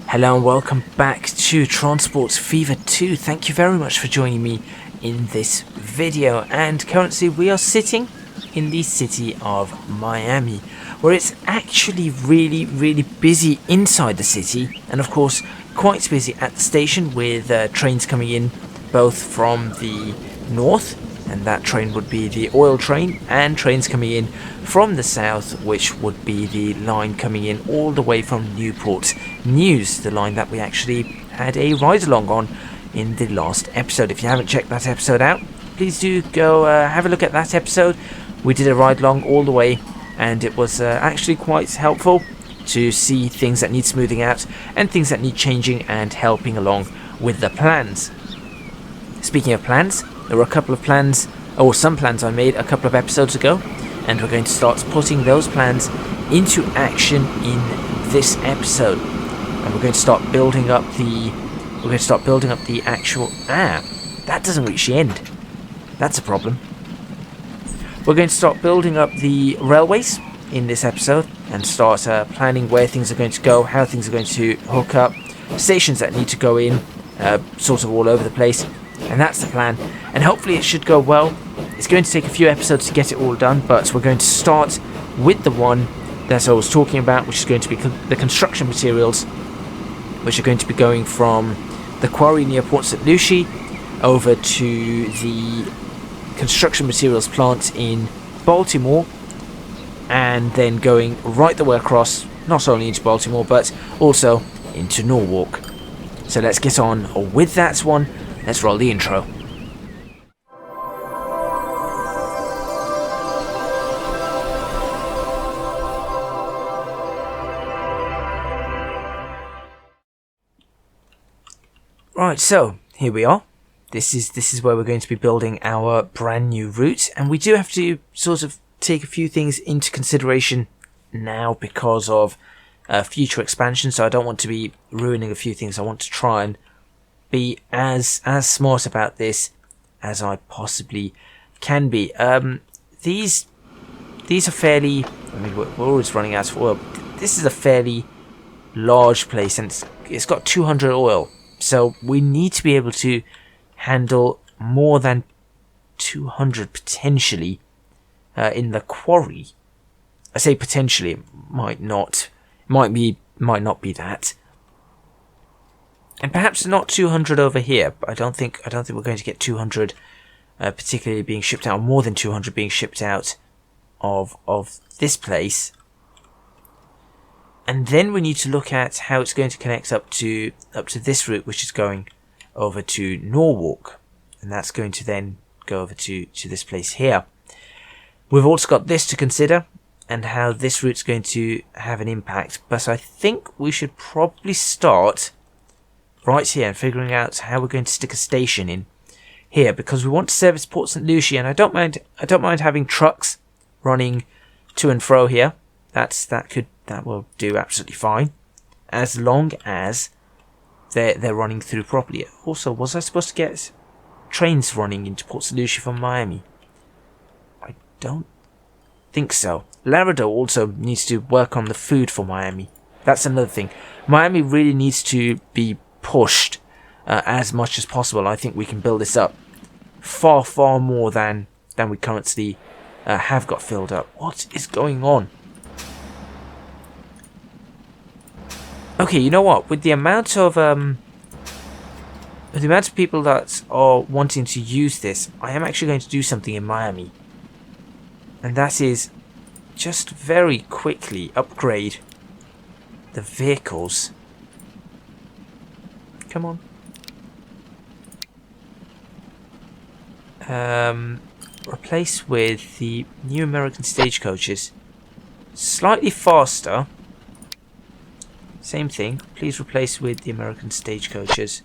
Hello and welcome back to Transport Fever 2. Thank you very much for joining me in this video. And currently we are sitting in the city of Miami, where it's actually really busy inside the city, and of course quite busy at the station with trains coming in both from the north, and that train would be the oil train, and trains coming in from the south, which would be the line coming in all the way from Newport News, the line that we actually had a ride along on in the last episode. If you haven't checked that episode out, please do go have a look at that episode. We did a ride along all the way, and it was actually quite helpful to see things that need smoothing out and things that need changing and helping along with the plans. Speaking of plans, there were a couple of plans, or some plans I made a couple of episodes ago, and we're going to start putting those plans into action in this episode. And we're going to start building up the actual that doesn't reach the end. That's a problem. We're going to start building up the railways in this episode and start planning where things are going to go, how things are going to hook up, stations that need to go in, sort of all over the place. And that's the plan, and hopefully it should go well. It's going to take a few episodes to get it all done, but we're going to start with the one that I was talking about, which is going to be the construction materials, which are going to be going from the quarry near Port St. Lucie over to the construction materials plant in Baltimore, and then going right the way across, not only into Baltimore but also into Norwalk. So let's get on with that one. Let's roll the intro. Right, so here we are. This is where we're going to be building our brand new route, and we do have to sort of take a few things into consideration now because of future expansion. So I don't want to be ruining a few things. I want to try and be as smart about this as I possibly can be. These are fairly, I mean, we're always running out of oil. This is a fairly large place, and it's got 200 oil, so we need to be able to handle more than 200 potentially in the quarry. I say potentially, it might not be that. And perhaps not 200 over here, but I don't think we're going to get 200 particularly being shipped out, or more than 200 being shipped out of this place. And then we need to look at how it's going to connect up to this route, which is going over to Norwalk, and that's going to then go over to this place here. We've also got this to consider, and how this route's going to have an impact. But I think we should probably start right here and figuring out how we're going to stick a station in here, because we want to service Port St. Lucie, and I don't mind having trucks running to and fro here. That will do absolutely fine, as long as they're running through properly. Also, was I supposed to get trains running into Port St. Lucie from Miami? I don't think so. Laredo also needs to work on the food for Miami. That's another thing. Miami really needs to be pushed as much as possible. I think we can build this up far more than we currently have got filled up. What is going on? Okay, you know what? With the amount of people that are wanting to use this, I am actually going to do something in Miami, and that is just very quickly upgrade the vehicles. Come on. Replace with the new American stagecoaches. Slightly faster. Same thing. Please replace with the American stagecoaches.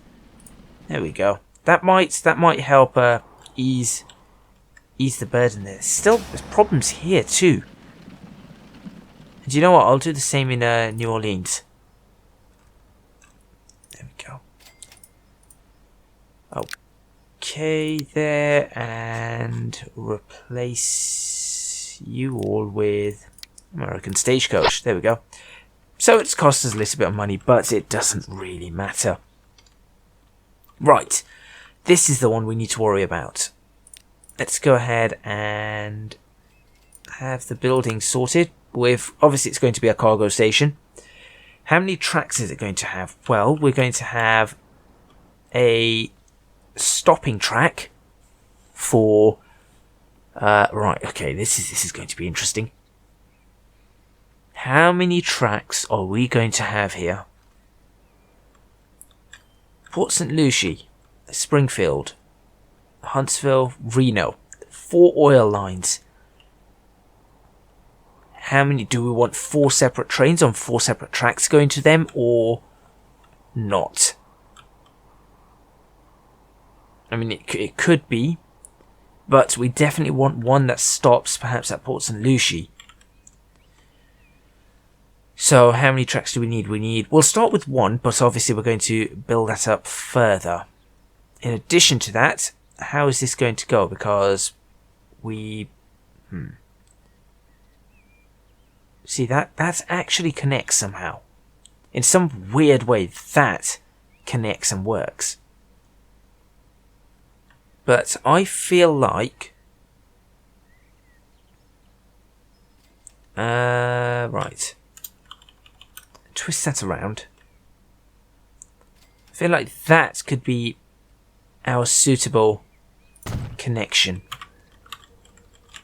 There we go. That might help ease the burden there. Still, there's problems here too. And do you know what? I'll do the same in New Orleans. There we go. Okay, there, and replace you all with American stagecoach. There we go. So it's cost us a little bit of money, but it doesn't really matter. Right, this is the one we need to worry about. Let's go ahead and have the building sorted with, obviously it's going to be a cargo station. How many tracks is it going to have? Well, we're going to have a stopping track for right, okay, this is going to be interesting. How many tracks are we going to have here? Port St. Lucie, Springfield, Huntsville, Reno. 4 oil lines. How many do we want? 4 separate trains on 4 separate tracks going to them, or not? I mean, it could be, but we definitely want one that stops perhaps at Port St. Lucie. So how many tracks do we need? We'll start with 1, but obviously we're going to build that up further. In addition to that, how is this going to go? Because we... See, that actually connects somehow. In some weird way, that connects and works. But I feel like... right. Twist that around. I feel like that could be our suitable connection.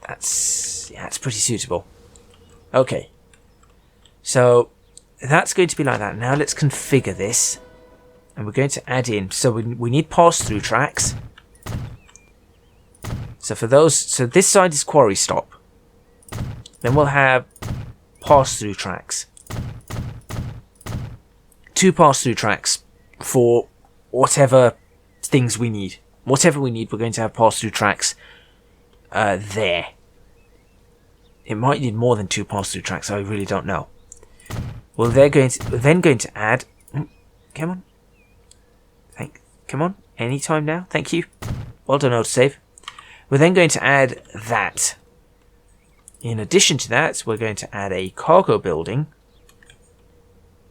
That's pretty suitable. Okay. So that's going to be like that. Now let's configure this. And we're going to add in, so we need pass-through tracks. So for those, so this side is quarry stop. Then we'll have pass-through tracks. 2 pass-through tracks for whatever things we need. Whatever we need, we're going to have pass-through tracks there. It might need more than 2 pass-through tracks, I really don't know. Well, we're then going to add... Come on. Come on. Anytime now. Thank you. Well done, autosave. We're then going to add that. In addition to that, we're going to add a cargo building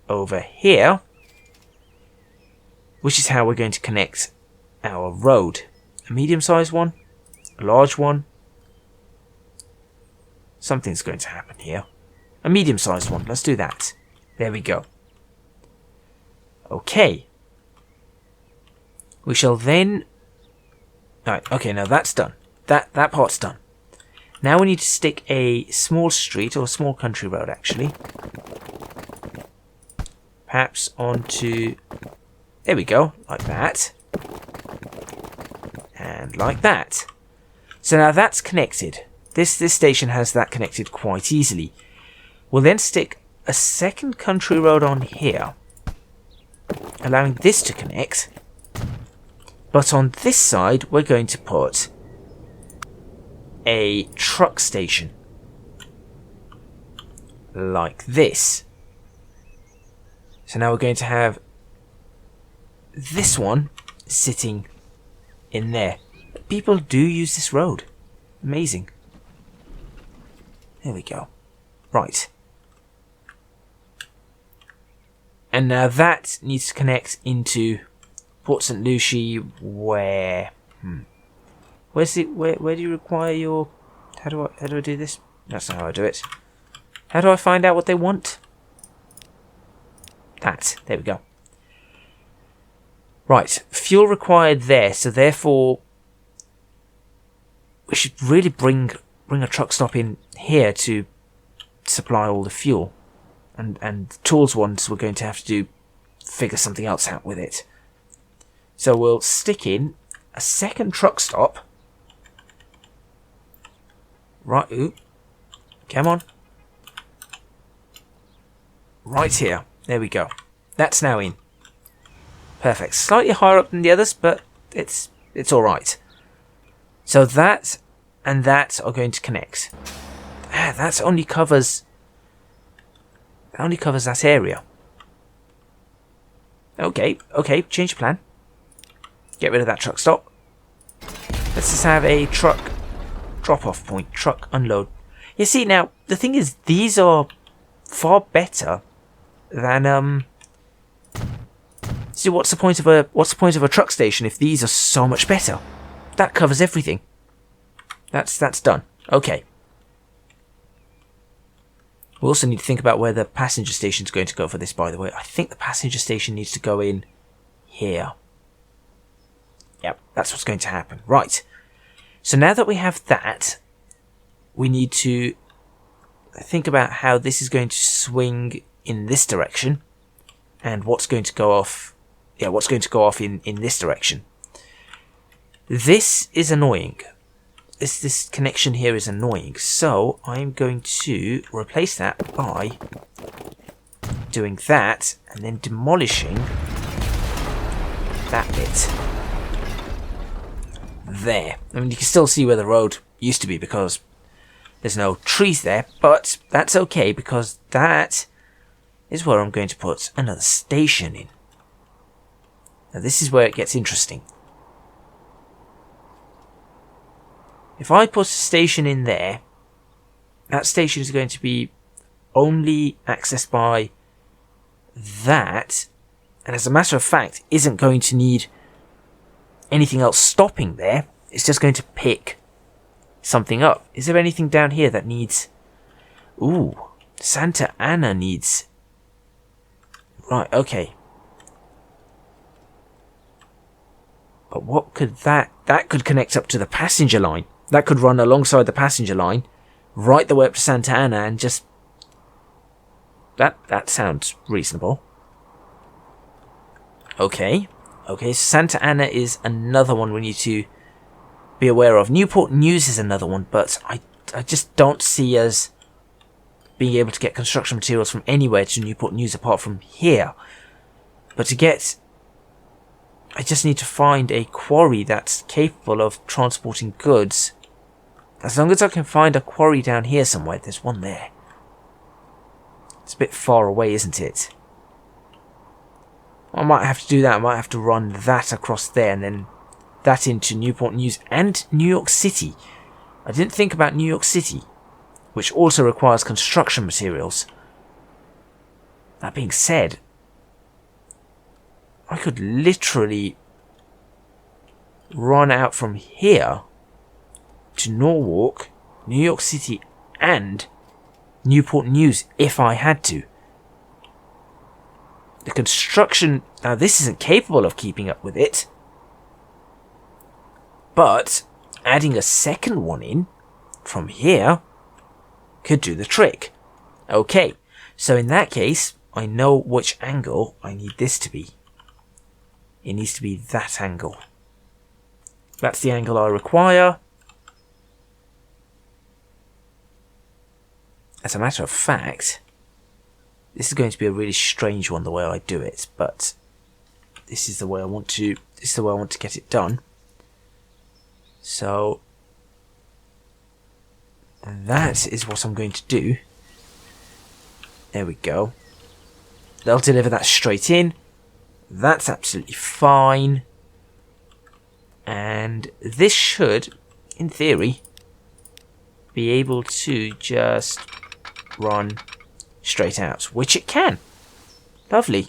over here, which is how we're going to connect our road. A medium-sized one, a large one. Something's going to happen here. A medium-sized one, let's do that. There we go. Okay. We shall then... Right, okay, now that's done. That part's done. Now we need to stick a small street, or a small country road actually. Perhaps onto... There we go, like that. And like that. So now that's connected. This station has that connected quite easily. We'll then stick a second country road on here, allowing this to connect. But on this side, we're going to put a truck station. Like this. So now we're going to have this one sitting in there. People do use this road. Amazing. There we go. Right. And now that needs to connect into Port St. Lucie, where... Where's it? Where do you require your... How do I do this? That's not how I do it. How do I find out what they want? That. There we go. Right. Fuel required there, so therefore... We should really bring a truck stop in here to supply all the fuel. And tools ones we're going to have to figure something else out with it. So we'll stick in a second truck stop. Right, ooh. Come on. Right here. There we go. That's now in. Perfect. Slightly higher up than the others, but it's alright. So that and that are going to connect. That only covers that area. Okay, change plan. Get rid of that truck stop. Let's just have a truck drop-off point, truck unload. You see, now, the thing is, these are far better than see, what's the point of a truck station if these are so much better? That covers everything. That's done. Okay. We also need to think about where the passenger station is going to go for this, by the way. I think the passenger station needs to go in here. Yep, that's what's going to happen. Right. So now that we have that, we need to think about how this is going to swing in this direction and what's going to go off. Yeah, what's going to go off in this direction. This is annoying. This connection here is annoying. So I'm going to replace that by doing that and then demolishing that bit. There. I mean, you can still see where the road used to be because there's no trees there, but that's okay because that is where I'm going to put another station in. Now this is where it gets interesting. If I put a station in there, that station is going to be only accessed by that, and as a matter of fact, isn't going to need anything else stopping there. It's just going to pick something up. Is there anything down here that needs... Ooh, Santa Ana needs... Right, okay. But what could that... That could connect up to the passenger line. That could run alongside the passenger line, right the way up to Santa Ana, and just... That sounds reasonable. Okay. Okay, Santa Ana is another one we need to be aware of. Newport News is another one, but I just don't see us being able to get construction materials from anywhere to Newport News apart from here. But to get... I just need to find a quarry that's capable of transporting goods. As long as I can find a quarry down here somewhere, there's one there. It's a bit far away, isn't it? I might have to do that. I might have to run that across there and then that into Newport News and New York City. I didn't think about New York City, which also requires construction materials. That being said, I could literally run out from here to Norwalk, New York City, and Newport News if I had to. The construction... Now, this isn't capable of keeping up with it. But adding a second one in from here could do the trick. Okay, so in that case, I know which angle I need this to be. It needs to be that angle. That's the angle I require. As a matter of fact, this is going to be a really strange one the way I do it, but this is the way I want to get it done. So that is what I'm going to do. There we go. They'll deliver that straight in. That's absolutely fine. And this should, in theory, be able to just run straight out, which it can. Lovely.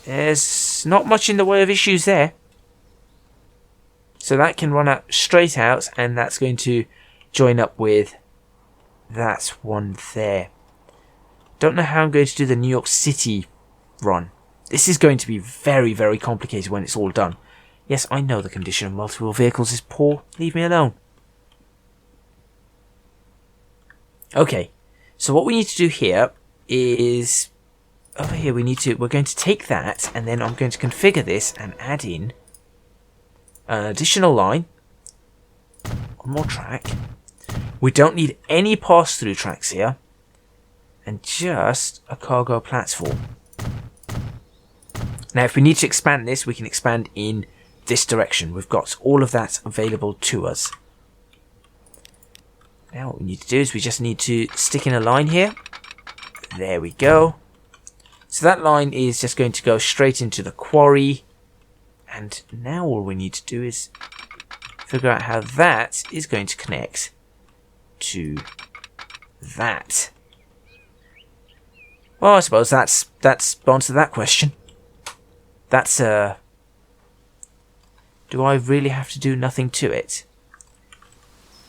There's not much in the way of issues there. So that can run out straight out, and that's going to join up with that one there. Don't know how I'm going to do the New York City run. This is going to be very, very complicated when it's all done. Yes, I know the condition of multiple vehicles is poor. Leave me alone. Okay, so what we need to do here is... Over here we're going to take that, and then I'm going to configure this and add in an additional line. One more track. We don't need any pass-through tracks here. And just a cargo platform. Now, if we need to expand this, we can expand in this direction. We've got all of that available to us. Now what we need to do is we just need to stick in a line here. There we go. So that line is just going to go straight into the quarry. And now all we need to do is figure out how that is going to connect to that. Well, I suppose that's answered that question. That's do I really have to do nothing to it?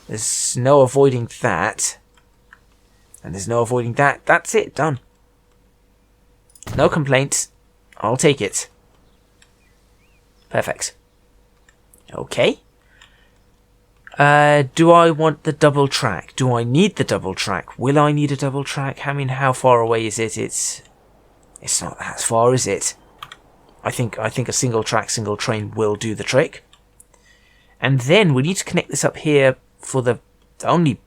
There's no avoiding that. And there's no avoiding that. That's it, done. No complaints. I'll take it. Perfect. Okay. Do I want the double track? Do I need the double track? Will I need a double track? I mean, how far away is it? It's not that far, is it? I think a single track, single train will do the trick. And then we need to connect this up here for the only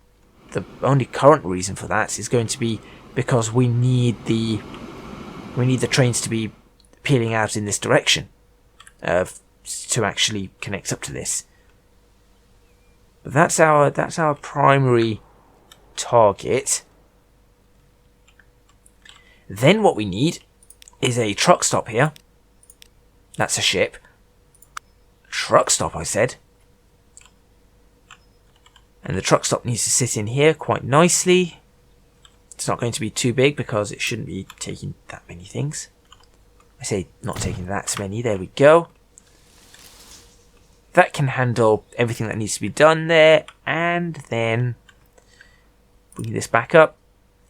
current reason for that is going to be because we need the trains to be peeling out in this direction to actually connect up to this. But that's our primary target. Then what we need is a truck stop here. That's a ship. Truck stop, I said. And the truck stop needs to sit in here quite nicely. It's not going to be too big because it shouldn't be taking that many things. I say not taking that many. There we go. That can handle everything that needs to be done there. And then bring this back up.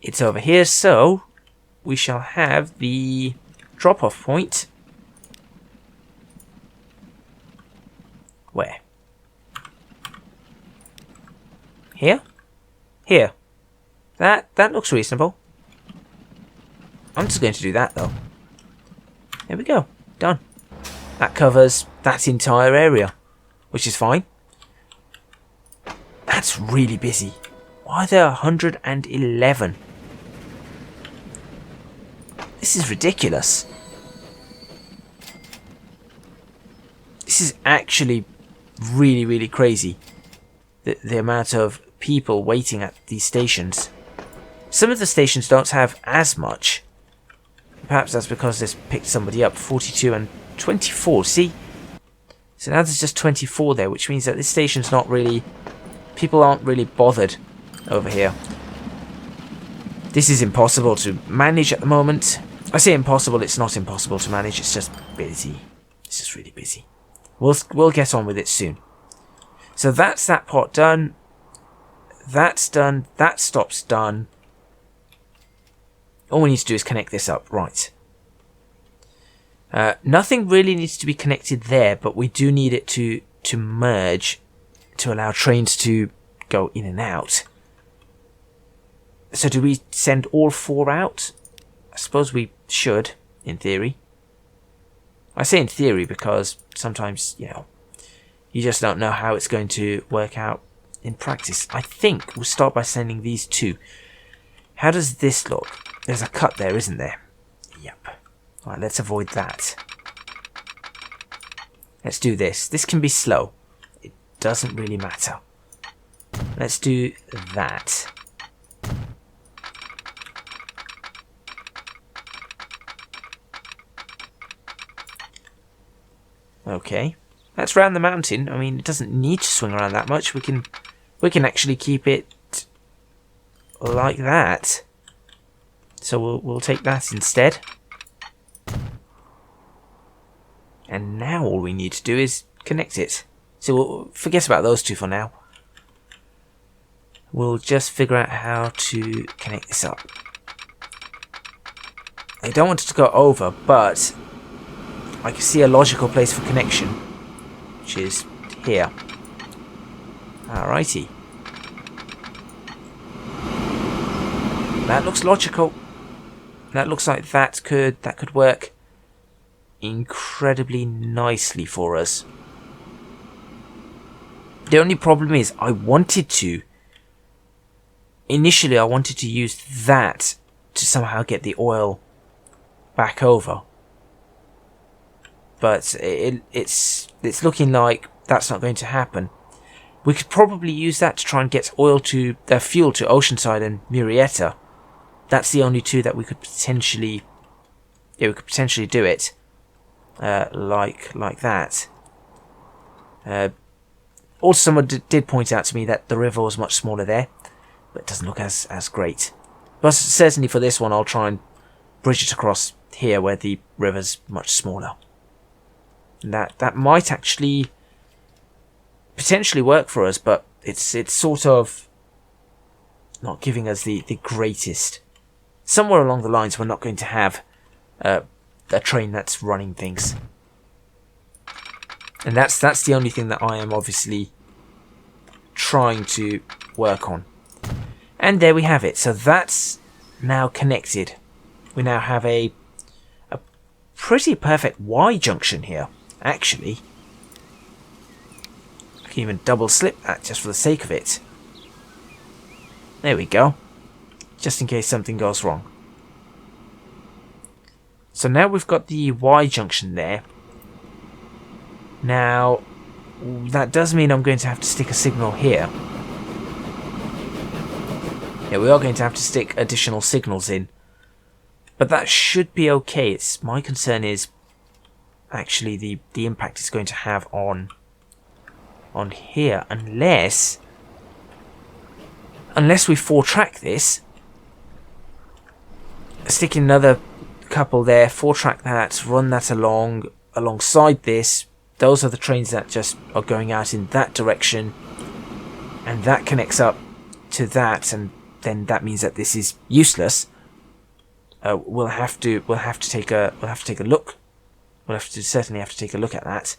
It's over here, so we shall have the drop-off point. Where? Here? Here. That looks reasonable. I'm just going to do that, though. There we go. Done. That covers that entire area, which is fine. That's really busy. Why are there 111? This is ridiculous. This is actually really, really crazy. The amount of people waiting at these stations. Some of the stations don't have as much. Perhaps that's because they've picked somebody up. 42 and 24, see? So now there's just 24 there, which means that this station's not really... People aren't really bothered over here. This is impossible to manage at the moment. I say impossible, it's not impossible to manage, it's just busy. It's just really busy. We'll get on with it soon. So that's that part done. That's done. That stop's done. All we need to do is connect this up. Right. Nothing really needs to be connected there, but we do need it to merge to allow trains to go in and out. So do we send all four out? I suppose we should, in theory. I say in theory because sometimes, you know, you just don't know how it's going to work out in practice. I think we'll start by sending these two. How does this look? There's a cut there, isn't there? Yep. Alright, let's avoid that. Let's do this. This can be slow. It doesn't really matter. Let's do that. Okay. That's round the mountain. I mean, it doesn't need to swing around that much. We can actually keep it like that. So we'll take that instead. And now all we need to do is connect it. So we'll forget about those two for now. We'll just figure out how to connect this up. I don't want it to go over, but I can see a logical place for connection, which is here. Alrighty. That looks logical. That looks like that could work incredibly nicely for us. The only problem is initially I wanted to use that to somehow get the oil back over. But it's looking like that's not going to happen. We could probably use that to try and get fuel to Oceanside and Murrieta. That's the only two that we could potentially do it like that. Also, someone did point out to me that the river was much smaller there, but it doesn't look as great. But certainly for this one, I'll try and bridge it across here where the river's much smaller. And that might actually potentially work for us, but it's sort of not giving us the greatest. Somewhere along the lines, we're not going to have a train that's running things. And that's the only thing that I am obviously trying to work on. And there we have it. So that's now connected. We now have a pretty perfect Y junction here, actually. I can even double slip that just for the sake of it. There we go. Just in case something goes wrong. So now we've got the Y junction there. Now, that does mean I'm going to have to stick a signal here. Yeah, we are going to have to stick additional signals in. But that should be okay. My concern is actually the impact it's going to have on here, unless we 4-track this. Stick in another couple there, 4-track that, run that alongside this. Those are the trains that just are going out in that direction, and that connects up to that, and then that means that this is useless. We'll have to take a look. Certainly have to take a look at that.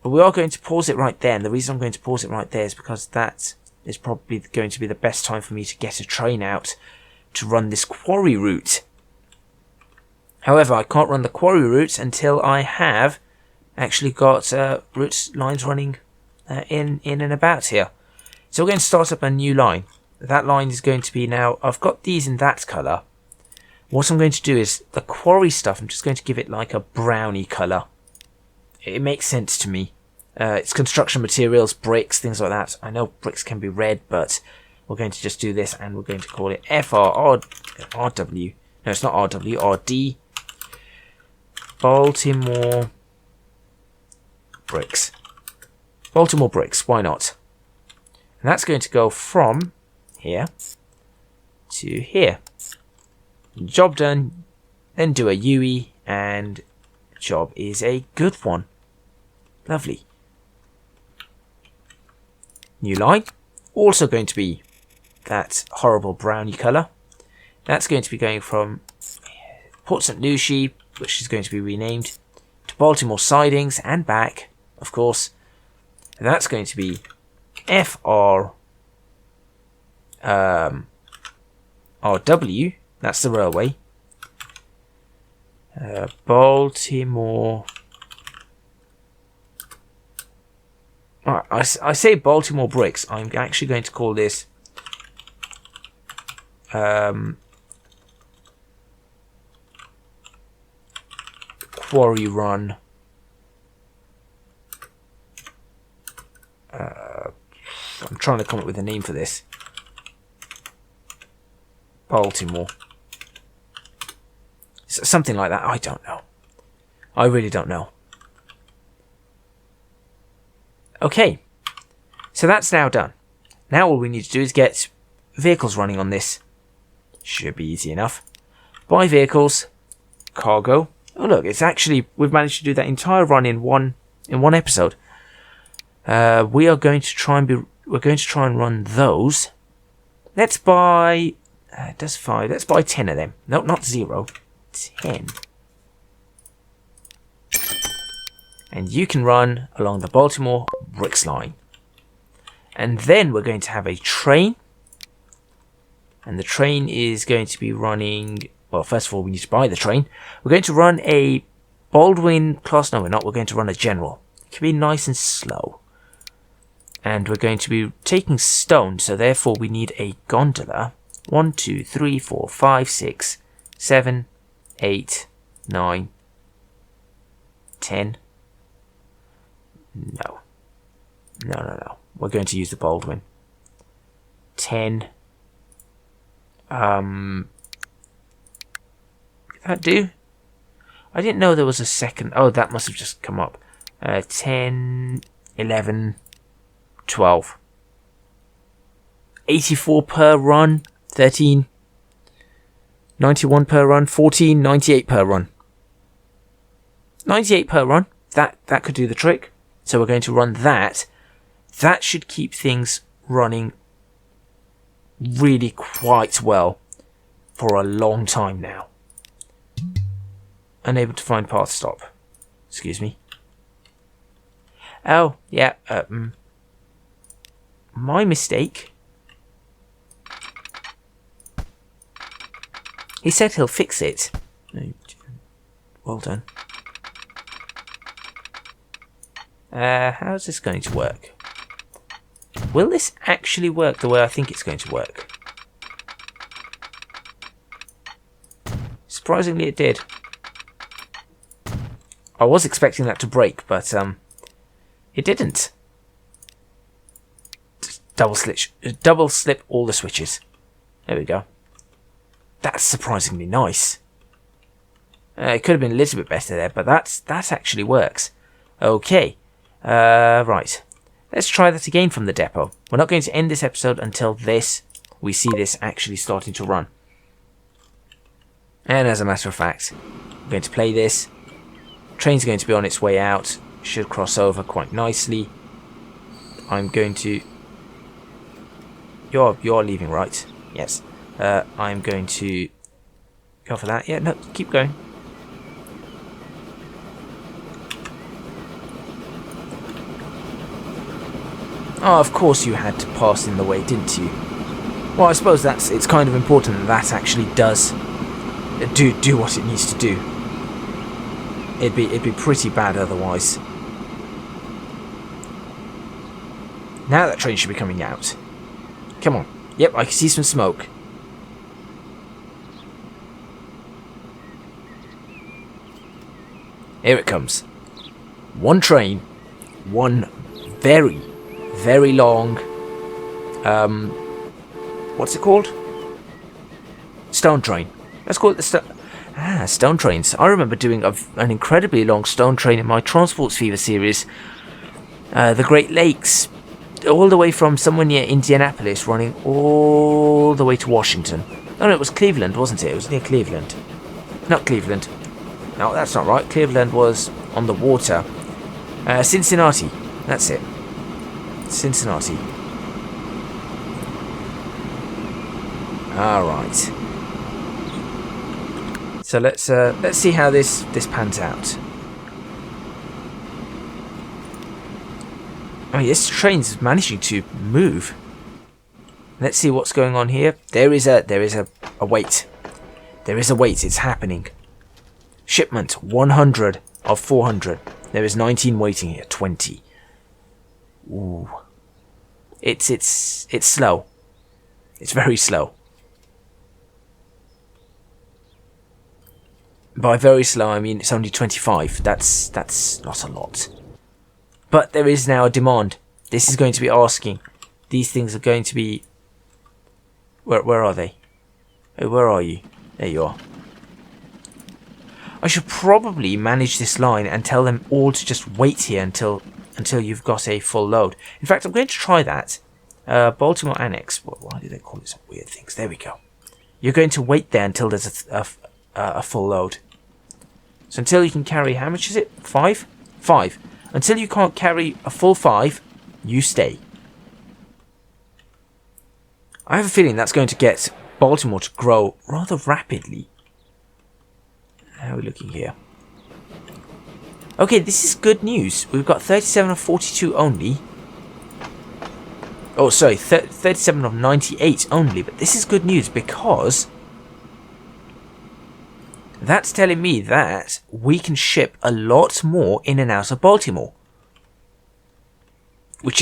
But we are going to pause it right there, and the reason I'm going to pause it right there is because that is probably going to be the best time for me to get a train out to run this quarry route. However, I can't run the quarry route until I have actually got route lines running in and about here. So we're going to start up a new line. That line is going to be now, I've got these in that colour. What I'm going to do is the quarry stuff, I'm just going to give it like a browny colour. It makes sense to me. It's construction materials, bricks, things like that. I know bricks can be red, but we're going to just do this, and we're going to call it RW. No, it's not RW, RD. Baltimore bricks. Baltimore bricks, why not? And that's going to go from here to here. Job done. Then do a UE, and job is a good one. Lovely. New line. Also going to be that horrible browny colour. That's going to be going from Port St. Lucie, which is going to be renamed, to Baltimore Sidings and back, of course. And that's going to be FR RW. That's the railway. Baltimore. I say Baltimore bricks. I'm actually going to call this Quarry Run. I'm trying to come up with a name for this. Baltimore. Something like that. I don't know. I really don't know. Okay. So that's now done. Now all we need to do is get vehicles running on this. Should be easy enough. Buy vehicles. Cargo. Oh look, it's actually, we've managed to do that entire run in one episode. We're going to try and run those. Let's buy that's 5. Let's buy 10 of them. No, not 0. 10. And you can run along the Baltimore Bricks line. And then we're going to have a train. And the train is going to be running, well, first of all, we need to buy the train. We're going to run a Baldwin class. No, we're not. We're going to run a general. It can be nice and slow. And we're going to be taking stone, so therefore we need a gondola. 1, 2, 3, 4, 5, 6, 7, 8, 9, 10. No. No. We're going to use the Baldwin. 10. Did that do? I didn't know there was a second. Oh, that must have just come up. 10, 11, 12. 84 per run. 13. 91 per run, 14, 98 per run. 98 per run, that could do the trick. So we're going to run that. That should keep things running really quite well for a long time now. Unable to find path stop. Excuse me. Oh, yeah, my mistake. He said he'll fix it. Well done. How's this going to work? Will this actually work the way I think it's going to work? Surprisingly, it did. I was expecting that to break, but it didn't. Just double slip all the switches. There we go. That's surprisingly nice. It could have been a little bit better there, but that actually works. Okay. Right. Let's try that again from the depot. We're not going to end this episode until we see this actually starting to run. And as a matter of fact, I'm going to play this. Train's going to be on its way out. Should cross over quite nicely. I'm going to... You're leaving, right? Yes. I'm going to go for that. Yeah, no, keep going. Oh, of course you had to pass in the way, didn't you? Well, I suppose it's kind of important that actually does do what it needs to do. It'd be pretty bad otherwise. Now that train should be coming out. Come on. Yep, I can see some smoke. Here it comes. One train. One very, very long... what's it called? Stone train. Let's call it the stone trains. I remember doing an incredibly long stone train in my Transports Fever series. The Great Lakes. All the way from somewhere near Indianapolis, running all the way to Washington. Oh no, it was Cleveland, wasn't it? It was near Cleveland. Not Cleveland. No, that's not right. Cleveland was on the water. Cincinnati. That's it. Cincinnati. Alright. So let's see how this pans out. Oh, this train's managing to move. Let's see what's going on here. There is a wait. There is a wait. It's happening. Shipment 100 of 400. There is 19 waiting here. 20. Ooh. It's slow. It's very slow. By very slow, I mean it's only 25. That's not a lot. But there is now a demand. This is going to be asking. These things are going to be... Where are they? Oh, where are you? There you are. I should probably manage this line and tell them all to just wait here until you've got a full load. In fact, I'm going to try that. Baltimore Annex. Why do they call it some weird things? There we go. You're going to wait there until there's a full load. So until you can carry... How much is it? 5? 5. Until you can't carry a full 5, you stay. I have a feeling that's going to get Baltimore to grow rather rapidly. How are we looking here? Okay, this is good news. We've got 37 of 42 only. Oh, sorry, 37 of 98 only. But this is good news because... that's telling me that we can ship a lot more in and out of Baltimore. Which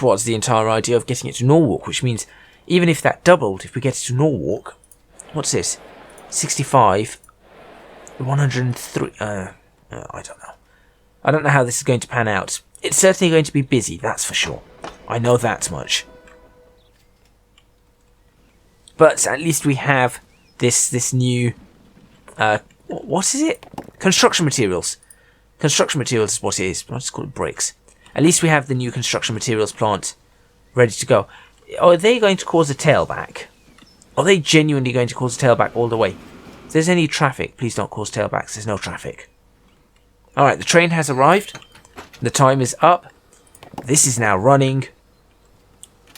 was the entire idea of getting it to Norwalk, which means even if that doubled, if we get it to Norwalk, what's this? 65, 103, I don't know. I don't know how this is going to pan out. It's certainly going to be busy, that's for sure. I know that much. But at least we have this new... what is it? Construction materials. Construction materials is what it is. I'll just call it bricks. At least we have the new construction materials plant ready to go. Are they going to cause a tailback? Are they genuinely going to cause a tailback all the way? If there's any traffic, please don't cause tailbacks. There's no traffic. Alright, the train has arrived. The time is up. This is now running.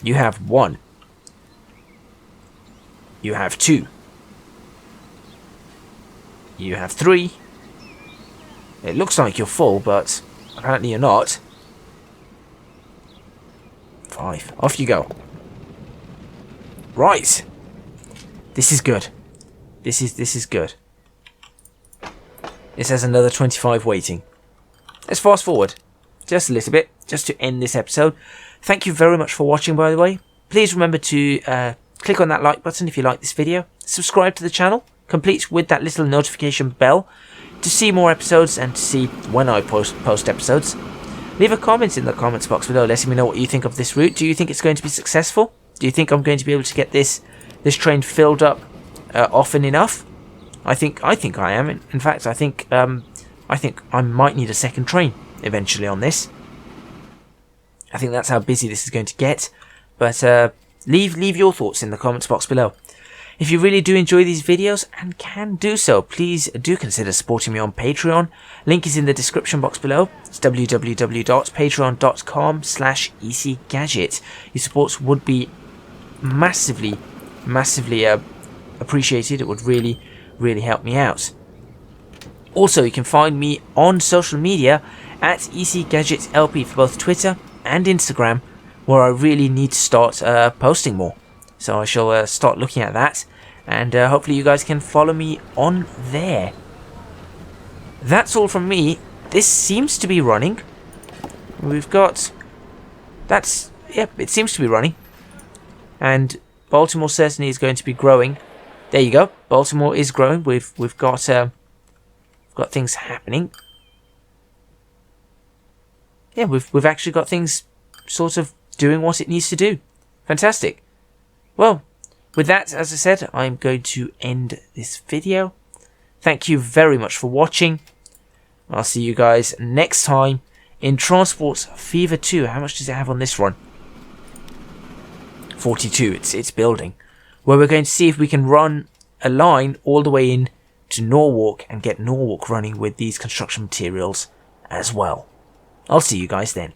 You have 1. You have 2. You have 3. It looks like you're full, but apparently you're not. 5. Off you go. Right. This is good. This is good. This has another 25 waiting. Let's fast forward just a little bit, just to end this episode. Thank you very much for watching, by the way. Please remember to click on that like button if you like this video. Subscribe to the channel, complete with that little notification bell to see more episodes and to see when I post episodes. Leave a comment in the comments box below letting me know what you think of this route. Do you think it's going to be successful? Do you think I'm going to be able to get this train filled up often enough? I think I am. In fact, I think I might need a second train eventually on this. I think that's how busy this is going to get. But leave your thoughts in the comments box below. If you really do enjoy these videos and can do so, please do consider supporting me on Patreon. Link is in the description box below. It's www.patreon.com/ecgadget. Your support would be massively appreciated. It would really help me out. Also, you can find me on social media at ecgadgetlp for both Twitter and Instagram, where I really need to start posting more. So I shall start looking at that, and hopefully you guys can follow me on there. That's all from me. This seems to be running. We've got... Yep, it seems to be running. And Baltimore certainly is going to be growing. There you go. Baltimore is growing. We've got things happening. Yeah, we've actually got things sort of doing what it needs to do. Fantastic. Well, with that, as I said, I'm going to end this video. Thank you very much for watching. I'll see you guys next time in Transport Fever 2. How much does it have on this run? 42. It's building. Where we're going to see if we can run a line all the way in to Norwalk and get Norwalk running with these construction materials as well. I'll see you guys then.